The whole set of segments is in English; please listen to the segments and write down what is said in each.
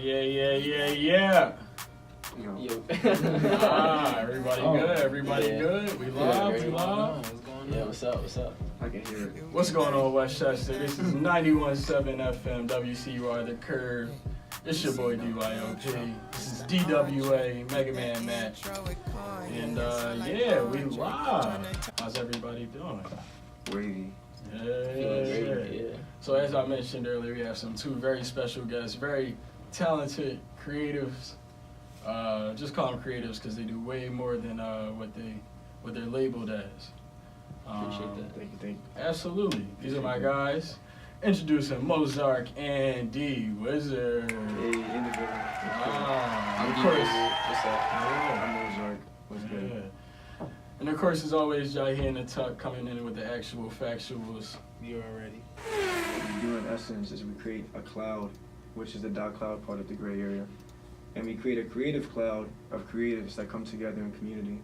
Yeah. Yo. Everybody good? Everybody good? We live? We live? What's going on? Yeah, what's up? I can hear it. What's going on, Westchester? This is 91.7 FM, WCUR The Curve. It's your boy Dyo.p. This is Dyo.p and MegaMan Matt. And we live. How's everybody doing? Wavy. Yeah. So as I mentioned earlier, we have two very special guests, very talented creatives. Just call them creatives because they do way more than what they're labeled as. Appreciate that. Thank you. Absolutely. These are my guys. Introducing Mozark and D Wizard. Hey, in the building. I'm Of course. What's up? I'm Mozart. What's good? Yeah. And of course, as always, Jahi in the tuck coming in with the actual factuals. You already. What we do in essence is we create a cloud, which is the dot cloud part of the gray area. And we create a creative cloud of creatives that come together in community.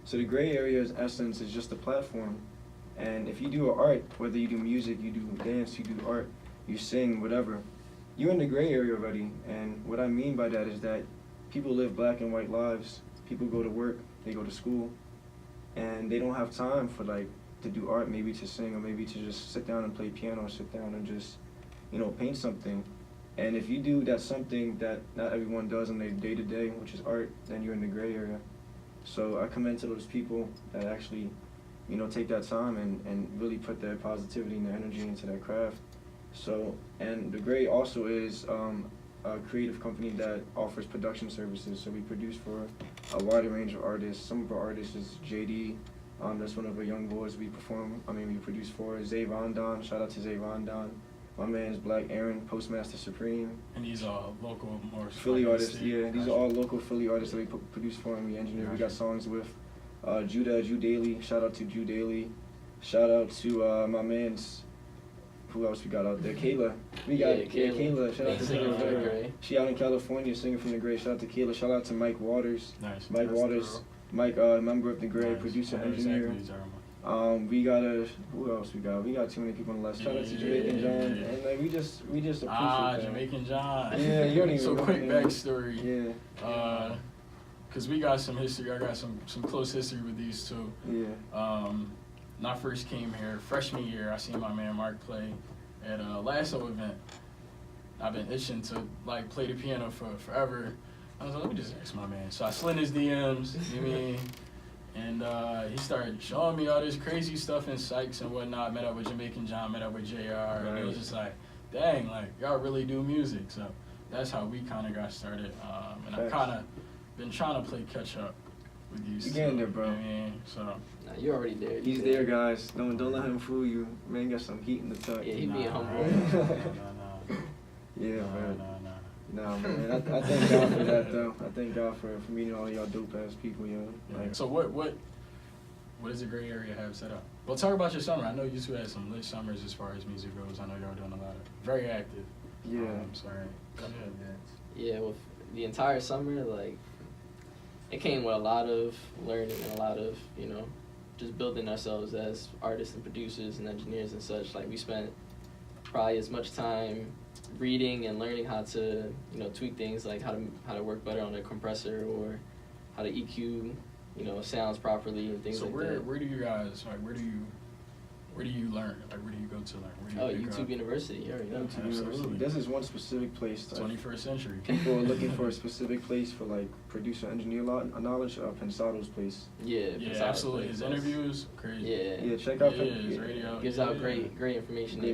So the gray area's essence is just a platform. And if you do art, whether you do music, you do dance, you do art, you sing, whatever, you're in the gray area already. And what I mean by that is that people live black and white lives. People go to work, they go to school, and they don't have time for to do art, maybe to sing, or maybe to just sit down and play piano, or sit down and just, paint something. And if you do that something that not everyone does in their day-to-day, which is art, then you're in the gray area. So I commend to those people that actually, take that time and really put their positivity and their energy into their craft. So, and the Gray also is a creative company that offers production services. So we produce for a wide range of artists. Some of our artists is JD. That's one of our young boys we produce for. Zay Rondon, shout out to Zay Rondon. My man is Black Aaron, Postmaster Supreme. And these are local, more Philly artists, yeah. These are all local Philly artists that we produce for and we engineer. We got songs with Jew Daily. Shout out to Jew Daily. Shout out to my man's, who else we got out there? Kayla. We got Kayla. Shout out to singer from the Gray. She out in California, singer from the Gray. Shout out to Kayla. Shout out to Mike Waters. Nice. Mike Waters. Mike, member of the Gray, Nice. producer, engineer. We got who else we got? We got too many people on the list. Shout out to Jamaican John, and we just appreciate that. Jamaican John. Yeah, you don't even So know quick him. backstory. Yeah. Cause we got some history. I got some close history with these two. Yeah. When I first came here, freshman year, I seen my man Mark play at a Lasso event. I've been itching to play the piano for forever. I was like, let me just ask my man. So I slid his DMs, you mean? And he started showing me all this crazy stuff in Sykes and whatnot. Met up with Jamaican John, met up with JR, and it was just like, dang, y'all really do music. So that's how we kind of got started. And I kind of been trying to play catch up with these. You getting there, bro. You know what I mean? So. Nah, you're already there. He's there, guys. Don't let him fool you. Man got some heat in the tuck. Yeah, he being humble. No. Yeah, man. No. No, man. I thank God for that, though. I thank God for meeting all y'all dope ass people, yo. So what does the Gray Area have set up? Well, talk about your summer. I know you two had some lit summers as far as music goes. I know y'all doing a lot of very active. Yeah. I'm sorry. Go ahead, man. Yeah, with the entire summer, it came with a lot of learning and a lot of, just building ourselves as artists and producers and engineers and such. We spent probably as much time reading and learning how to, tweak things, how to work better on a compressor or how to EQ, sounds properly and things like that. So where do you guys, where do you learn? Where do you go to learn? YouTube University. You already know. YouTube University. This is one specific place. 21st century. People are looking for a specific place for producer engineer knowledge. Pensado's place. Yeah, absolutely. His interviews, crazy. Yeah, check out his radio. Gives out great information.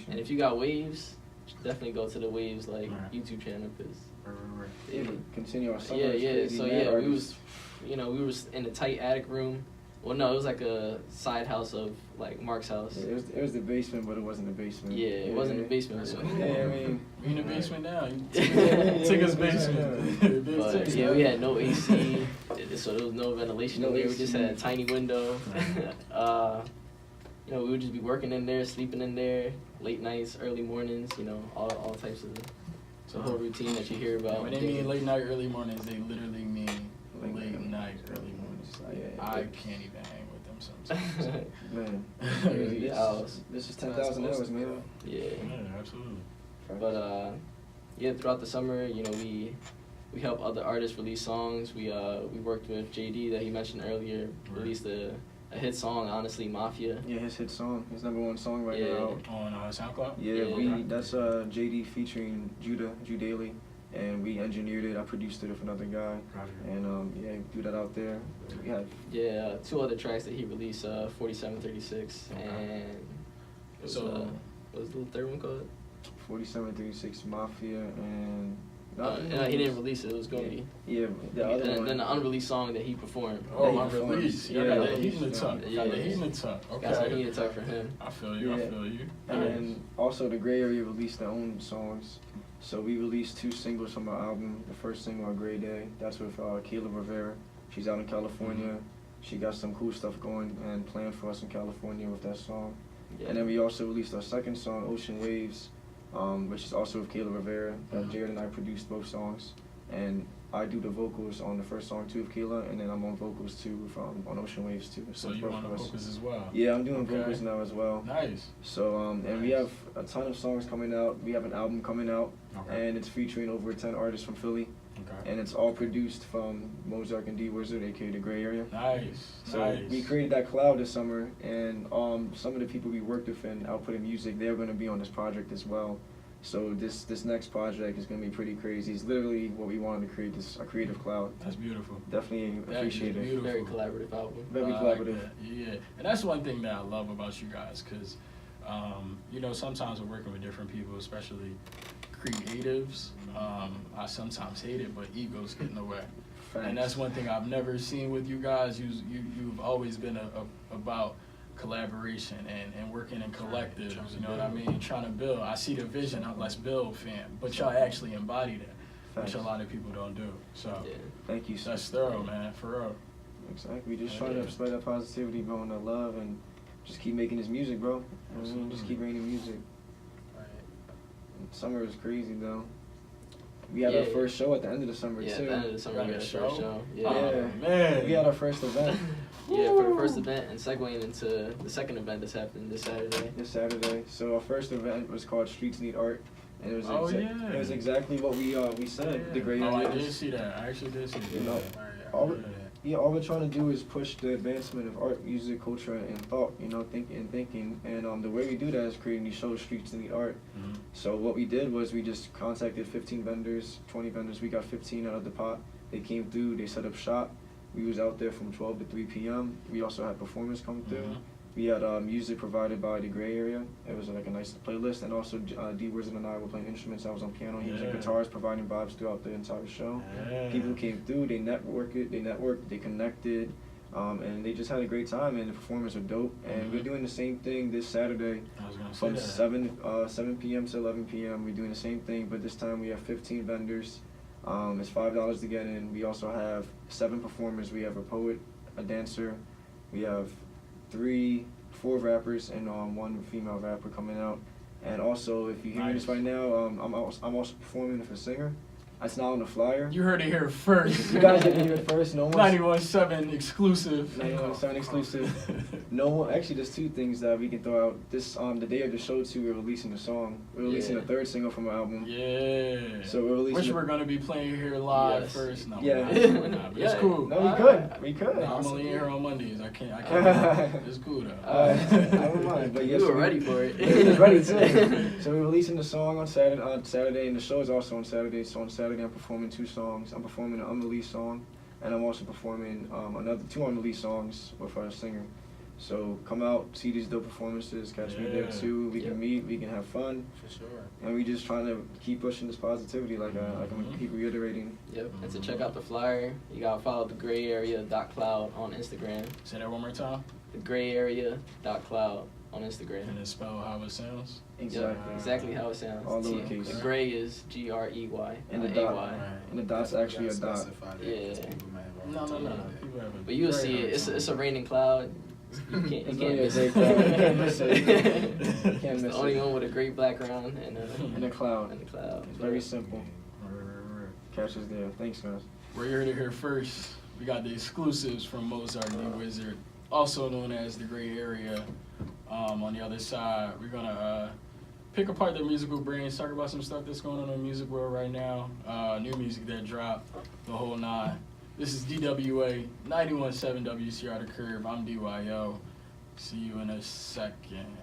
And if you got Waves, definitely go to the Waves YouTube channel because. Right. Continue our summer. Yeah. So we was in a tight attic room. Well, no, it was like a side house of Mark's house. Yeah, it was the basement, but it wasn't the basement. Yeah, it wasn't the basement. Yeah, I mean, we in the basement now. Took his basement. But yeah, we had no AC, so there was no ventilation in there. We just had a tiny window. We would just be working in there, sleeping in there, late nights, early mornings. All types of the whole routine that you hear about. When they mean late night, early mornings, they literally mean late night, early mornings. I can't even hang with them sometimes. Man, Crazy hours. This is 10,000 hours, man. Yeah, absolutely. but yeah, throughout the summer, you know, we help other artists release songs. We worked with JD that he mentioned earlier, released a hit song, honestly, Mafia. Yeah, his hit song, his #1 song right now. On SoundCloud? Yeah, that's JD featuring Judah Daly, and we engineered it. I produced it with another guy, and yeah, threw that out there. We had 2 other tracks that he released, 4736, and it was, what was the third one called? 4736 Mafia, and he didn't release it. It was going to be. Yeah, the other one. Then the unreleased song that he performed. Oh, unreleased. Yeah, got the heat in the tuck. Yeah, Got the heat in the tuck. Okay. Got some heat in the tuck for him. I feel you. I feel you. And then also the Gray Area released their own songs. So we released 2 singles from our album. The first single, A Gray Day, that's with Kayla Rivera. She's out in California. She got some cool stuff going and planned for us in California with that song. Yeah. And then we also released our second song, Ocean Waves, which is also with Kayla Rivera. Jared and I produced both songs. And I do the vocals on the first song too with Kayla, and then I'm on vocals too on Ocean Waves too. So you're on the vocals as well? Yeah, I'm doing vocals now as well. Nice. So and we have a ton of songs coming out. We have an album coming out, and it's featuring over 10 artists from Philly. And it's all produced from Mozart and D Wizard, aka the Gray Area. Nice. So we created that cloud this summer, and some of the people we worked with in outputting music, they're going to be on this project as well. So this next project is going to be pretty crazy. It's literally what we wanted to create, a creative cloud. That's beautiful. Definitely appreciate it. Very collaborative album. Very collaborative. Yeah, and that's one thing that I love about you guys, because you know, sometimes we're working with different people, especially creatives. I sometimes hate it, but egos get in the way. Thanks. And that's one thing I've never seen with you guys. You've always been about collaboration and working in collectives, you know what I mean? Trying to build. I see the vision, let's build, fam. But y'all actually embody that, which a lot of people don't do. So thank you. That's thorough, man, for real. Exactly. We just trying to spread that positivity, going that love, and just keep making this music, bro. You know, just keep bringing music. Summer was crazy though. We had our first show at the end of the summer too. Yeah, at the end of the summer we had our first show. Yeah. Oh, man. We had our first event. Yeah, for the first event, and segueing into the second event that's happening this Saturday. So our first event was called Streets Need Art, and it was it was exactly what we said. The Gray Area. I did see that. I actually did see that. You know, all we're trying to do is push the advancement of art, music, culture, and thought. You know, thinking, and the way we do that is creating these shows, Streets Need Art. So what we did was we just contacted 15 vendors, 20 vendors. We got 15 out of the pot. They came through. They set up shop. We was out there from 12 to 3 p.m. We also had performers come through. We had music provided by the Gray Area. It was like a nice playlist, and also D Wizard and I were playing instruments. I was on piano. He was on guitars, providing vibes throughout the entire show. People came through. They networked. They connected, and they just had a great time. And the performers are dope. And we're doing the same thing this Saturday from 7 p.m. to 11 p.m. We're doing the same thing, but this time we have 15 vendors. It's $5 to get in. We also have 7 performers. We have a poet, a dancer. We have 4 rappers and 1 female rapper coming out. And also, if you hear this right now, I'm also performing with a singer. That's not on the flyer. You heard it here first. You guys didn't hear it first. No one. 91.7 exclusive. 91.7 exclusive. No one. Actually, there's 2 things that we can throw out. This the day of the show too, we're releasing the song. We're releasing the 3rd single from our album. Yeah. So we're releasing. Which we're gonna be playing here live first. No, yeah. But it's cool. No, we could. No, I'm only here on Mondays. I can't. It's cool though. I don't mind. But yes, we were ready for it. We was ready too. So we're releasing the song on Saturday, and the show is also on Saturday. So on Saturday, I'm performing 2 songs. I'm performing an unreleased song, and I'm also performing another 2 unreleased songs with our singer. So come out, see these dope performances, catch me there too. We can meet, we can have fun. For sure. And we just trying to keep pushing this positivity, like I'm gonna keep reiterating. Yep. And to check out the flyer, you gotta follow the Gray Area.cloud on Instagram. Say that one more time. The Gray Area.cloud on Instagram. And it's spelled how it sounds. Exactly. Yep, exactly how it sounds. All lowercase. The Gray is GREY. And the dot. And the dot's actually a dot. Yeah. No. But you'll see it. It's a raining cloud. You can't miss it. You can't miss it. It's the only one with a great background and a cloud. And a cloud. It's very simple. Catch us there. Thanks, guys. We're here to hear first. We got the exclusives from Mozart D Wizard, also known as the Gray Area. On the other side, we're gonna pick apart their musical brains, talk about some stuff that's going on in the music world right now, new music that dropped, the whole nine. This is DWA 91.7 WCUR The Curve. I'm Dyo. See you in a second.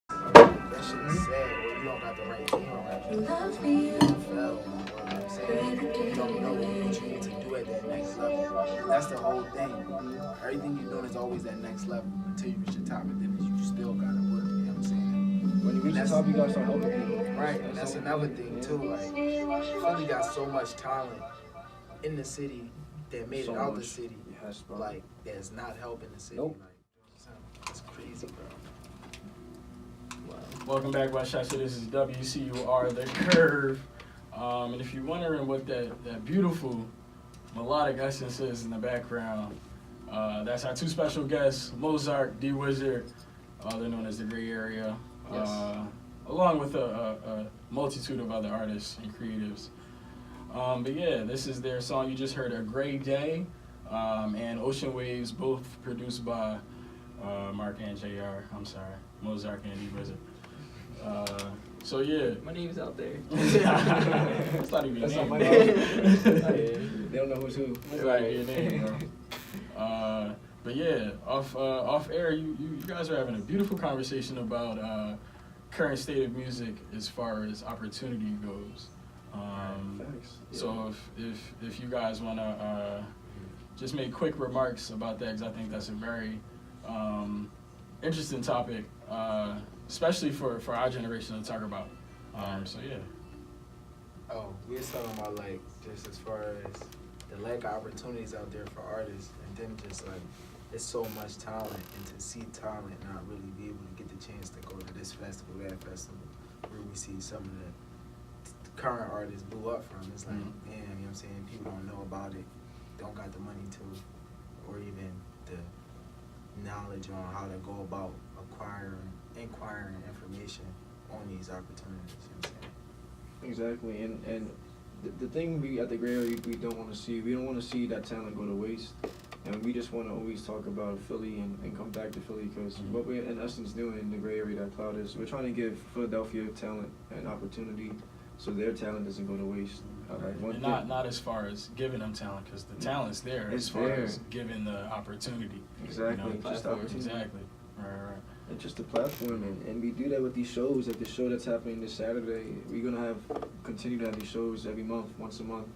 That shit is sad, or you don't got the right team around you. You fell, you know what I'm saying? You don't know what you need to do at that next level. That's the whole thing. Everything you're doing is always that next level until you reach the top, and then you still gotta work, you know what I'm saying? When you reach the top, you gotta start helping people. Right, and that's another thing too. Like, Philly got so much talent in the city that made it out the city. Yes, bro. Like, that's not helping the city. Nope. Like, that's crazy, bro. Welcome back, Westchester. This is WCUR The Curve. And if you're wondering what that beautiful melodic essence is in the background, that's our two special guests, Mozart, D Wizard. They're known as the Gray Area, Yes. along with a multitude of other artists and creatives. But yeah, this is their song. You just heard A Gray Day and Ocean Waves, both produced by Mark and JR. I'm sorry, Mozart and D Wizard. So yeah. My name's out there. That's not even your That's name, not my bro. name. They don't know who's who. That's not even your name, bro. But yeah, off air, you guys are having a beautiful conversation about current state of music as far as opportunity goes. So if you guys want to just make quick remarks about that, because I think that's a very interesting topic, especially for our generation to talk about. So yeah. Oh, we was talking about like just as far as the lack of opportunities out there for artists, and then just like it's so much talent, and to see talent not really be able to get the chance to go to this festival, that festival, where we see some of the current artists blew up from. It's like, man, you know what I'm saying? People don't know about it, don't got the money to, or even the knowledge on how to go about inquiring information on these opportunities. You know what I'm saying? Exactly, and the thing we at the Gray Area we don't want to see, we don't want to see that talent go to waste, and we just want to always talk about Philly and come back to Philly, because what we're in essence doing in the Gray Area, that cloud, is we're trying to give Philadelphia talent an opportunity so their talent doesn't go to waste. And not as far as giving them talent, because the talent's there, It's as far there. as giving the opportunity. Exactly, You know, just the opportunity. Exactly. Right. And just the platform, and we do that with these shows, like the show that's happening this Saturday. We're gonna continue to have these shows every month, once a month.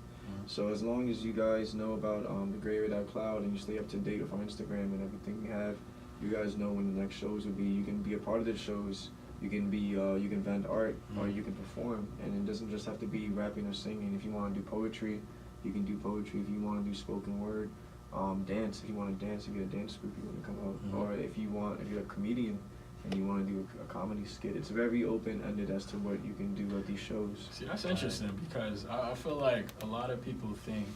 So as long as you guys know about the Gray Area Cloud and you stay up to date with our Instagram and everything we have, you guys know when the next shows will be. You can be a part of the shows. You can be you can vend art or you can perform, and it doesn't just have to be rapping or singing. If you want to do poetry, you can do poetry. If you want to do spoken word, dance. If you want to dance, if you're a dance group, you want to come out. Or if you're a comedian and you want to do a comedy skit, it's very open-ended as to what you can do at these shows. See, that's interesting, because I feel like a lot of people think,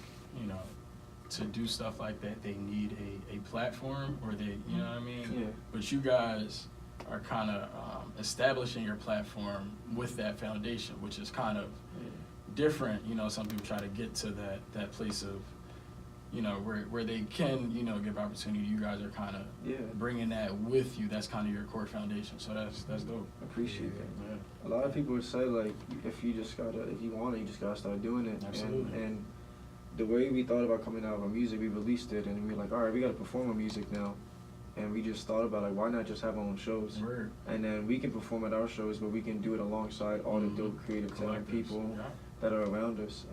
to do stuff like that, they need a platform, or they, you know what I mean? Yeah. But you guys are kind of establishing your platform with that foundation, which is kind of different. Some people try to get to that place of, where they can, give opportunity. You guys are kind of bringing that with you. That's kind of your core foundation. So that's dope. Appreciate that. Yeah. A lot of people would say, like, if you want it, you just gotta start doing it. Absolutely. And the way we thought about coming out with our music, we released it, and we were like, all right, we gotta perform our music now. And we just thought about, like, why not just have our own shows? Word. And then we can perform at our shows, but we can do it alongside all the dope, creative, talented people that are around us.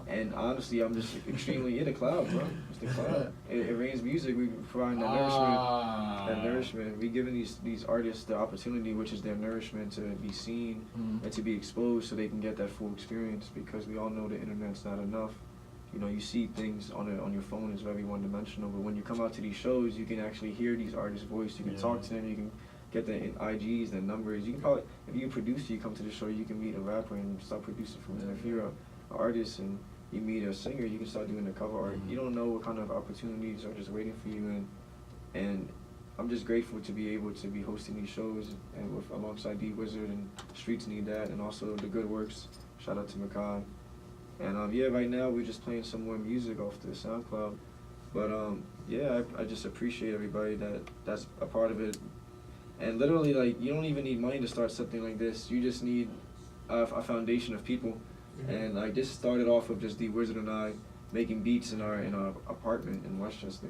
And honestly, I'm just extremely the cloud, bro. It's the cloud. It rains music. We provide that nourishment. That nourishment. We giving these artists the opportunity, which is their nourishment, to be seen and to be exposed, so they can get that full experience. Because we all know the internet's not enough. You see things on your phone is very one-dimensional. But when you come out to these shows, you can actually hear these artists' voice. You can talk to them. You can get the IGs, the numbers. You can probably, if you're a producer, you come to the show, you can meet a rapper and start producing from there. If you're an artist and you meet a singer, you can start doing the cover art. You don't know what kind of opportunities are just waiting for you, and I'm just grateful to be able to be hosting these shows and alongside D Wizard and Streets Need That, and also the Good Works. Shout out to Makai. And right now we're just playing some more music off the SoundCloud. But I just appreciate everybody that's a part of it. And literally, like, you don't even need money to start something like this. You just need a foundation of people. And I just started off with just the Wizard and I making beats in our apartment in Westchester.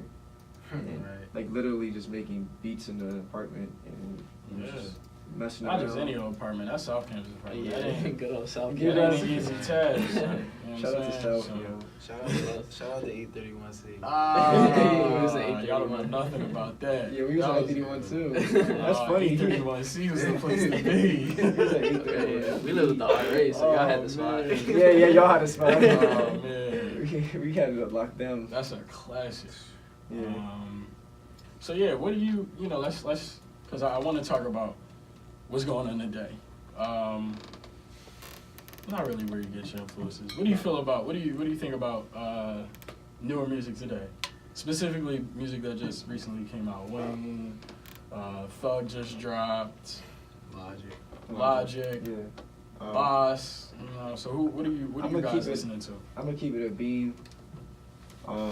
And, like, literally just making beats in the apartment and just messing Not around. just any old apartment, that's South Campus apartment. Yeah, That ain't, good old South that Campus. ain't an easy task. Like, you know Shout what out I'm to saying? South, So- yo. Shout out to 831C. Y'all don't know nothing about that. Yeah, we was That at 831 too. That's funny. 831C was the place to be. He was at 831. Yeah, we lived with the RA, so y'all had the spot. man. Yeah, y'all had a spot. Oh, man. we had it locked down. That's a classic. Yeah. So yeah, what do you know? Let's because I want to talk about what's going on today. Not really where you get your influences. What do you feel about? What do you think about newer music today? Specifically, music that just recently came out. Wayne, Thug just dropped. Logic. Yeah. Boss. You know, so what are you guys listening to? I'm gonna keep it a beam. I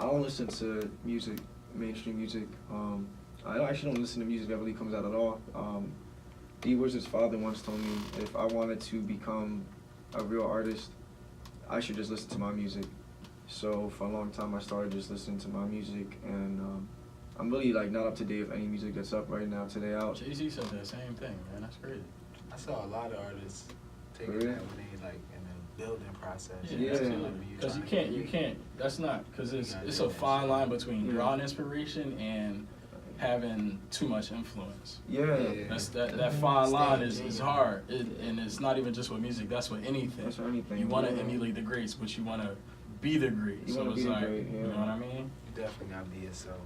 don't listen to music, mainstream music. I actually don't listen to music that really comes out at all. D Wizard's father once told me if I wanted to become a real artist, I should just listen to my music. So for a long time, I started just listening to my music, and I'm really like not up to date with any music that's up right now today out. Jay-Z said the same thing, man. That's crazy. I saw a lot of artists taking Really? that when they like in the building process. Yeah. That's what you're Because you trying to can't. That's not because You it's gotta it's do a that fine shit. line between Yeah. drawing inspiration and having too much influence. Yeah. Yeah. That fine line is genuine. hard, and it's not even just with music. That's with anything. That's for anything. You want to yeah. emulate the greats, but you want to be the great. You So wanna it's be the like, great, you yeah. know what I mean? You definitely gotta be yourself.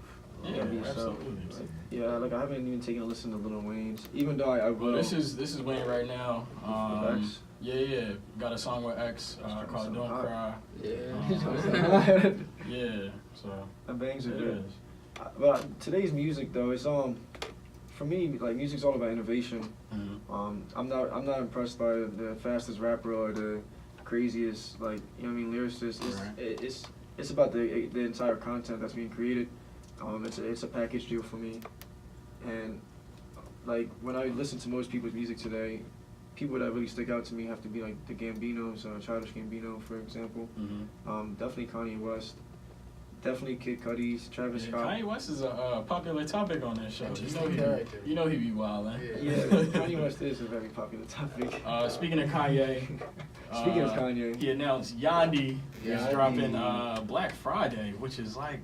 Yeah, Gotta be yourself. absolutely. Yeah, like I haven't even taken a listen to Lil Wayne's, even though I will. Well, this is Wayne right now. With X? Yeah. Got a song with X called so "Don't hot. Cry." Yeah. Yeah, so That bangs are it good. is. But today's music though is for me like music's all about innovation. Mhm. I'm not impressed by the fastest rapper or the craziest like you know what I mean lyricist. Right. It's about the entire content that's being created. It's a package deal for me, and like when I listen to most people's music today, people that really stick out to me have to be like the Gambinos, Childish Gambino for example. Mhm. Definitely Kanye West. Definitely Kid Cudi's, Travis Yeah, Scott. Kanye West is a popular topic on this show. Interesting character. You know he be wildin'. Yeah, Kanye West is a very popular topic. Speaking of Kanye, Speaking of Kanye, he announced Yandi is Yandi. dropping Black Friday, which is like,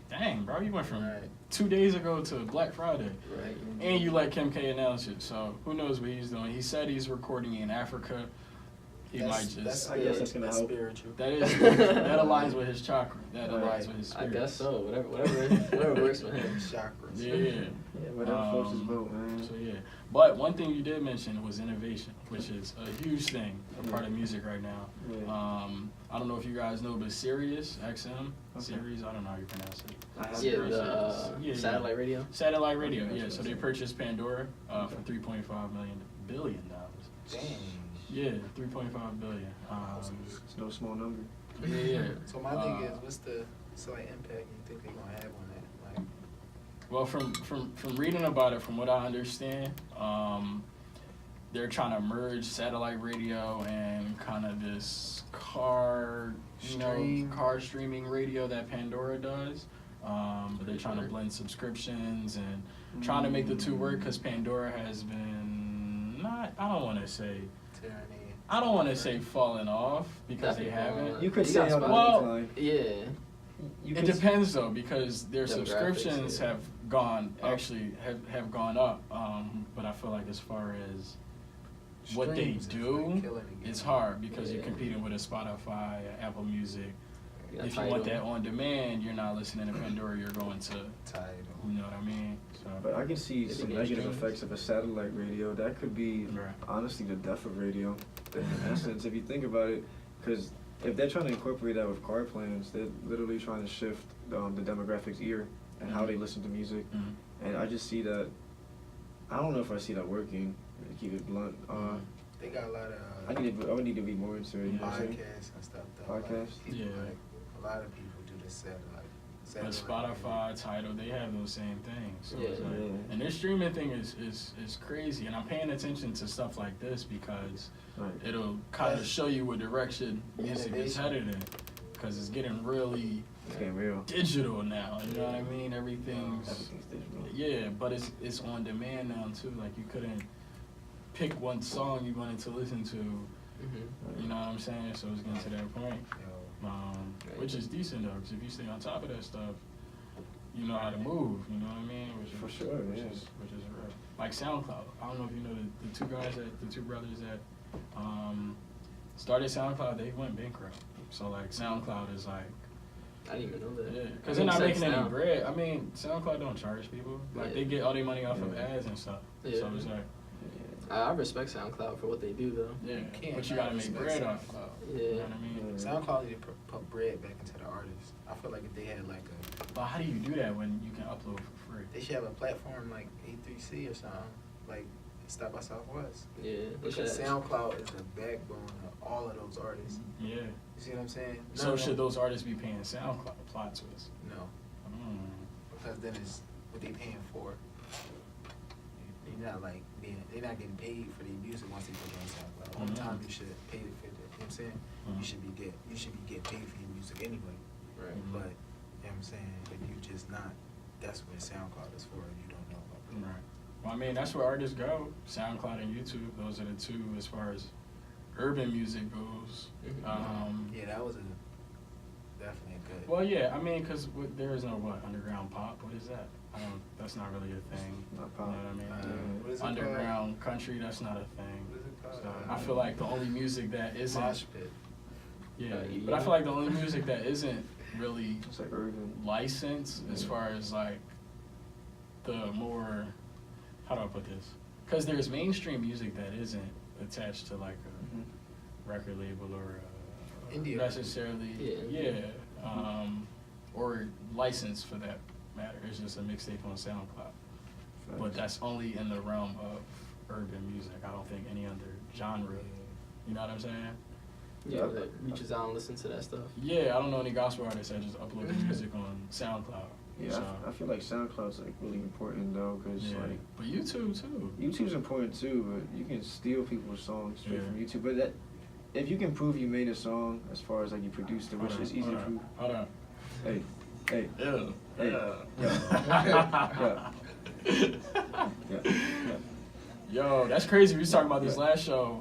dang, bro, you went from Right. 2 days ago to Black Friday. Right. And you let Kim K announce it, so who knows what he's doing. He said he's recording in Africa. He might just... I guess that's gonna help. spiritual. that aligns with his chakra. That Right. aligns with his I spirit. guess so. Whatever works for him. Chakras. Yeah. yeah, whatever floats his boat, man. So yeah, but one thing you did mention was innovation, which is a huge thing, a part of music right now. Yeah. I don't know if you guys know, but Sirius XM, Okay. Series, I don't know how you pronounce it. I have Yeah, heard the Yeah, yeah. satellite radio. Satellite radio, yeah. So they purchased Pandora for $3.5 billion. Dang. Yeah, 3.5 billion. It's no small number. Yeah. So my thing is, what's the slight impact you think they're gonna have on that? Like, Well, from reading about it, from what I understand, they're trying to merge satellite radio and kind of this car streaming radio that Pandora does. But they're trying to blend subscriptions and trying to make the two work because Pandora has been I don't want to say falling off because they haven't. You could You say got on the Well, decline. Yeah. You It could- depends though because their Demographics, subscriptions yeah. have gone have gone up. But I feel like as far as what they streams is, do, like, killing the it's game. hard because you're Yeah. competing with a Spotify, Apple Music. You got If you want Tidal. that on demand, you're not listening to Pandora. You're going to, Tidal. you know what I mean? So, But I can see Is it some mainstream? negative effects of a satellite radio. That could be, Right. honestly, the death of radio. In essence, if you think about it, because if they're trying to incorporate that with car plans, they're literally trying to shift the demographics' ear and how they listen to music. mhm. And I just see that. I don't know if I see that working. To keep it blunt. They got a lot of I would need to be more into it. You know what I'm saying? podcasts and stuff though. Podcasts? Like, people, Yeah. like, a lot of people do this satellite But Spotify, Tidal, they have those same things. So Yeah. it's like, and this streaming thing is crazy. And I'm paying attention to stuff like this because it'll kind of show you what direction music is headed in. Because it's getting really real digital now. You know what I mean? Everything's digital. Yeah, but it's on demand now too. Like you couldn't pick one song you wanted to listen to. You know what I'm saying? So it's getting to that point. Which is decent though, because if you stay on top of that stuff, you know how to move. You know what I mean? Which is, For sure, which is real. Like SoundCloud. I don't know if you know the two brothers that started SoundCloud. They went bankrupt. So like SoundCloud is like. I didn't even know that. Yeah, because they're not making any bread. I mean, SoundCloud don't charge people. Like they get all their money off of ads and stuff. Yeah. So it's like. I respect SoundCloud for what they do though. Yeah, but you gotta make bread off. Yeah. You know what I mean? SoundCloud need to put bread back into the artists. I feel like if they had like a. But how do you do that when you can upload for free? They should have a platform like A3C or something, like Stop by Southwest. Yeah. Because SoundCloud is the backbone of all of those artists. Yeah. You see what I'm saying? So should those artists be paying SoundCloud? Plot twist. No. Because then it's what they paying for. They're not like they're not getting paid for their music once they put it on SoundCloud. All the time you should pay for it. You know what I'm saying? You should be getting paid for your music anyway. Right. But you know what I'm saying? If you just not, that's what SoundCloud is for. If you don't know about that. Right. Well, I mean, that's where artists go. SoundCloud and YouTube. Those are the two as far as urban music goes. Yeah, that was definitely a good. Well, yeah. I mean, because there is no underground pop. What is that? That's not really a thing. Not pop. You know what I mean? What is it Underground country. That's not a thing. What is it called? So I feel like the only music that isn't. Mosh pit. Yeah, but I feel like the only music that isn't really It's like urban. licensed as far as like the more, how do I put this? Because there's mainstream music that isn't attached to like a record label or Indie necessarily, or licensed for that matter. It's just a mixtape on SoundCloud. But that's only in the realm of urban music. I don't think any other genre. You know what I'm saying? Yeah, that reaches out and listens to that stuff. Yeah, I don't know any gospel artists that just upload their music on SoundCloud. Yeah, so. I feel like SoundCloud's like really important though, cause like. But YouTube too. YouTube's important too, but you can steal people's songs straight from YouTube. But that, if you can prove you made a song, as far as like you produced it, which is easy to prove. Hold on. Hey. Ew. Hey. Yeah. Yeah. Yo, that's crazy. We was talking about this last show,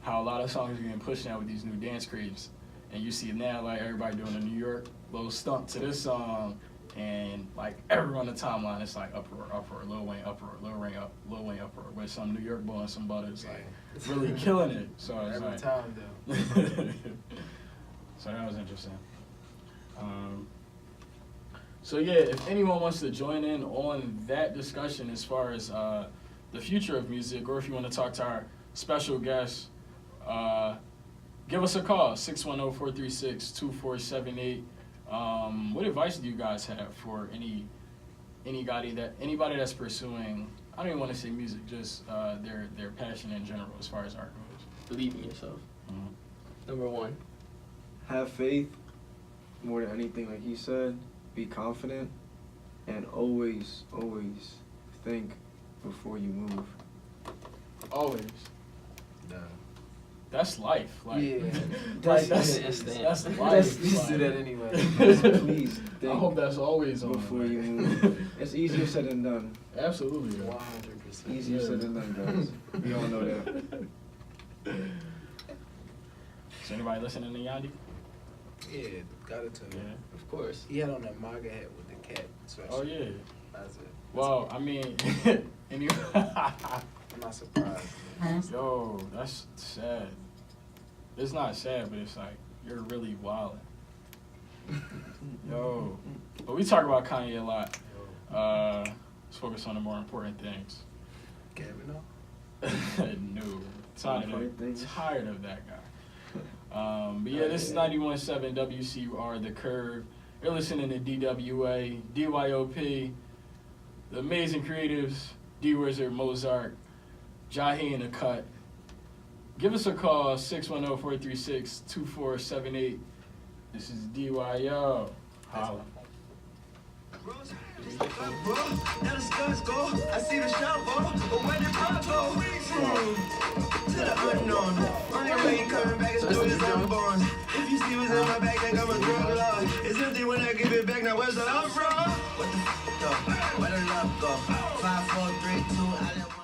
how a lot of songs are getting pushed now with these new dance creeps. And you see it now, like everybody doing a New York little stunt to this song, and like everyone on the timeline, it's like uproar, Lil Wayne uproar, Lil Wayne uproar, with some New York boy and some butters like really killing it. So it's every like, time though. So that was interesting. So yeah, if anyone wants to join in on that discussion as far as the future of music, or if you want to talk to our special guest, give us a call, 610-436-2478. What advice do you guys have for anybody that's pursuing, I don't even want to say music, just their passion in general as far as art goes? Believe in yourself. Number one. Have faith more than anything, like he said. Be confident, and always think before you move. Always. No. That's life. Like, Yeah. like that's life. Let's do that anyway. Please think I hope that's always on. before you move. It's easier said than done. Absolutely. 100%. Easier said than done, guys. We all know that. Is anybody listening to Yandi? Yeah, got it to him. Yeah. Of course. He had on that MAGA hat with the cat. Oh yeah. That's it. Well, I mean, I'm not surprised. yo, that's sad. It's not sad, but it's like you're really wildin'. Yo, but we talk about Kanye a lot. Let's focus on the more important things. Kavanaugh? No, tired of that guy. But yeah, this is 91.7 WCUR The Curve. You're listening to DWA, Dyo.p, the amazing creatives, D-Wizard, Mozart, Jahi in the cut. Give us a call, 610-436-2478. This is DYO. Holla. Now the skirts go. I see the shovel, but where did Brock go? To the unknown. Only way you coming back is through his unborn. If you see what's in my bag, think I'm a drug lord. It's empty when I give it back. Now where's the love from? What the f though? Where the love go? 5, 4, 3, 2. I let